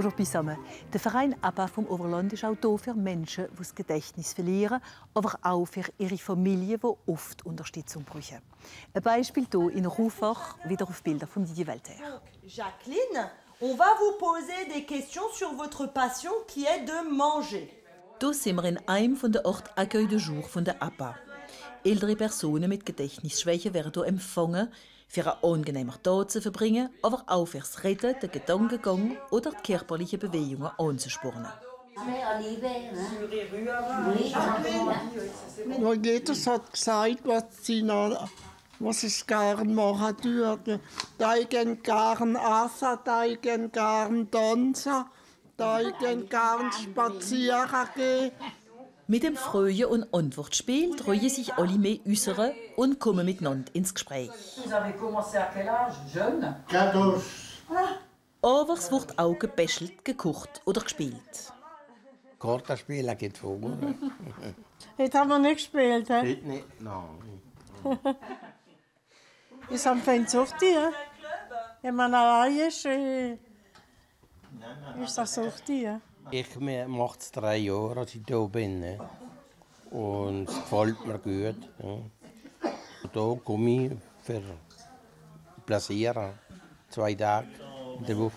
Bonjour zusammen. Der Verein ABBA vom Oberland ist auch hier für Menschen, die das Gedächtnis verlieren, aber auch für ihre Familien, die oft Unterstützung brauchen. Ein Beispiel hier in Roufach, wieder auf Bilder von Didier Welter. Jacqueline, on va vous poser des questions sur votre passion qui est de manger. Hier sind wir in einem der Orte Accueil de Jour von der ABBA. Ältere Personen mit Gedächtnisschwäche werden hier empfangen, für einen angenehmen Tag zu verbringen, aber auch fürs Reden, den Gedankengang oder die körperlichen Bewegungen anzuspornen. Ja, jeder hat gesagt, was es gerne machen würde. Die gehen gerne essen, die gehen gerne tanzen, die gehen gerne spazieren gehen. Mit dem Fragen- und Antwortspiel treuen sich alle mehr äußern und kommen miteinander ins Gespräch. Aber es wird auch gebäschelt, gekocht oder gespielt. Kartenspielen geht vor. Heute haben wir nicht gespielt. He? Heute nicht, nein. Ist am Fenster. Wenn man allein ist, ist das so. Ich mache es 3 Jahre, als ich hier bin. Und es gefällt mir gut. Hier komme ich für Plasieren. 2 Tage in der Woche.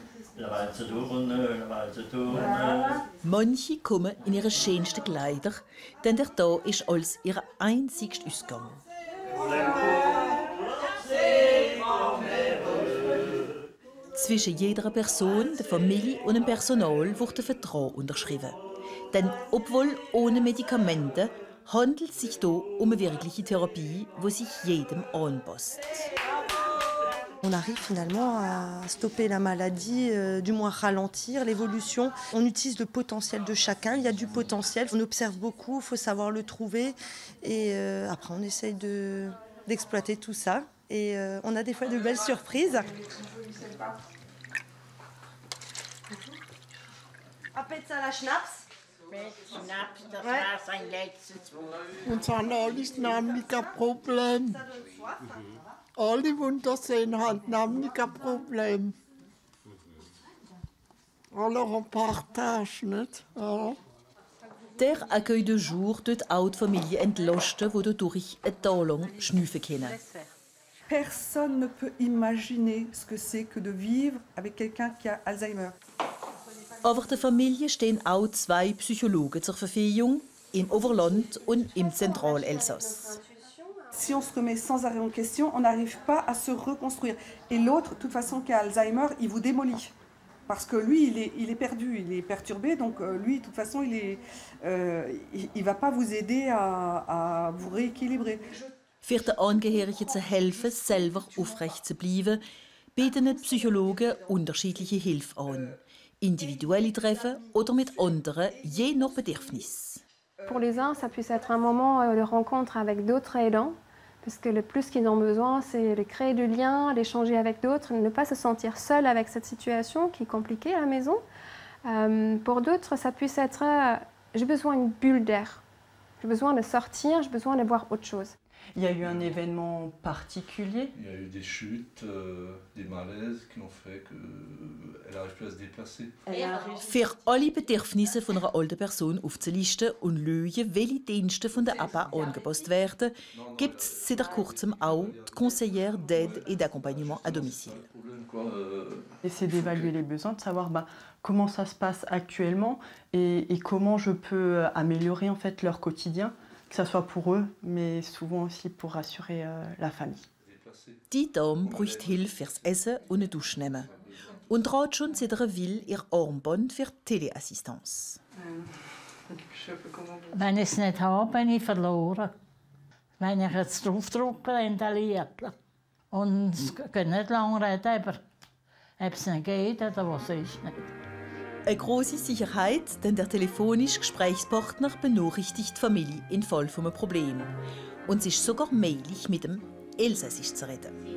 Manche kommen in ihre schönsten Kleider, denn der Tag ist als ihr einzigster Ausgang. Zwischen jeder Person, der Familie und dem Personal wird ein Vertrag unterschrieben. Denn obwohl ohne Medikamente, handelt es sich hier um eine wirkliche Therapie, die sich jedem anpasst. On arrive finalement à stopper la maladie, du moins ralentir l'évolution. On utilise le potentiel de chacun. Il y a du potentiel. On observe beaucoup, il faut savoir le trouver. Et après, on essaye d'exploiter tout ça. Et on a des fois de belles surprises. Appezzala Schnaps. Schnaps, das war sein letztes Wort. Und es haben alles nämlich ein Problem. Alle, die das sehen, haben nämlich ein Problem. Alle en partage, nicht? Ja. Der Accueil de Jour tut auch die Familie entlasten, die dadurch ein Tag lang schnüffeln können. Personne ne peut imaginer ce que c'est que de vivre avec quelqu'un qui a Alzheimer. Aber der Familie stehen auch 2 Psychologen zur Verfügung, im Oberland und im Zentralelsass. Si on se remet sans arrêt en question, on n'arrive pas à se reconstruire. Et l'autre, de toute façon, qui a Alzheimer, il vous démolit. Parce que lui, il est perdu, il est perturbé, donc lui, de toute façon, il va pas vous aider à vous rééquilibrer. Für den Angehörigen zu helfen, selber aufrecht zu bleiben, bieten die Psychologen unterschiedliche Hilfe an. Individuelle Treffen oder mit anderen, je nach Bedürfnis. Pour les uns, ça puisse être un moment de rencontre avec d'autres aidants, parce que le plus qu'ils ont besoin, c'est de créer du lien, d'échanger avec d'autres, ne pas se sentir seul avec cette situation qui est compliquée à la maison. Pour d'autres, ça puisse être j'ai besoin d'une bulle d'air, j'ai besoin de sortir, j'ai besoin de voir autre chose. Il y a eu un événement particulier? Il y a eu des chutes, des malaises qui ont fait qu'elle n'arrive plus à se déplacer. Für alle Bedürfnisse von einer alten Person aufzulisten und schauen, welche Dienste von der ABBA angepasst werden, gibt es seit kurzem auch die Conseillère d'aide et d'accompagnement à domicile. C'est d'évaluer les besoins, de savoir comment ça se passe actuellement et comment je peux améliorer en fait leur quotidien. Que ce soit pour eux, mais souvent aussi pour rassurer la famille. Die Dame braucht Hilfe fürs Essen und eine Dusche nehmen. Und trägt schon seit einer Weile ihr Armband für Teleassistenz. Wenn ich es nicht habe, bin ich verloren. Wenn ich jetzt draufdrücke, dann Lied. Und es geht nicht lange reden, aber ob es nicht geht oder was ist nicht. Eine grosse Sicherheit, denn der telefonische Gesprächspartner benachrichtigt die Familie im Fall eines Problems. Und es ist sogar möglich, mit dem Elsässisch zu reden.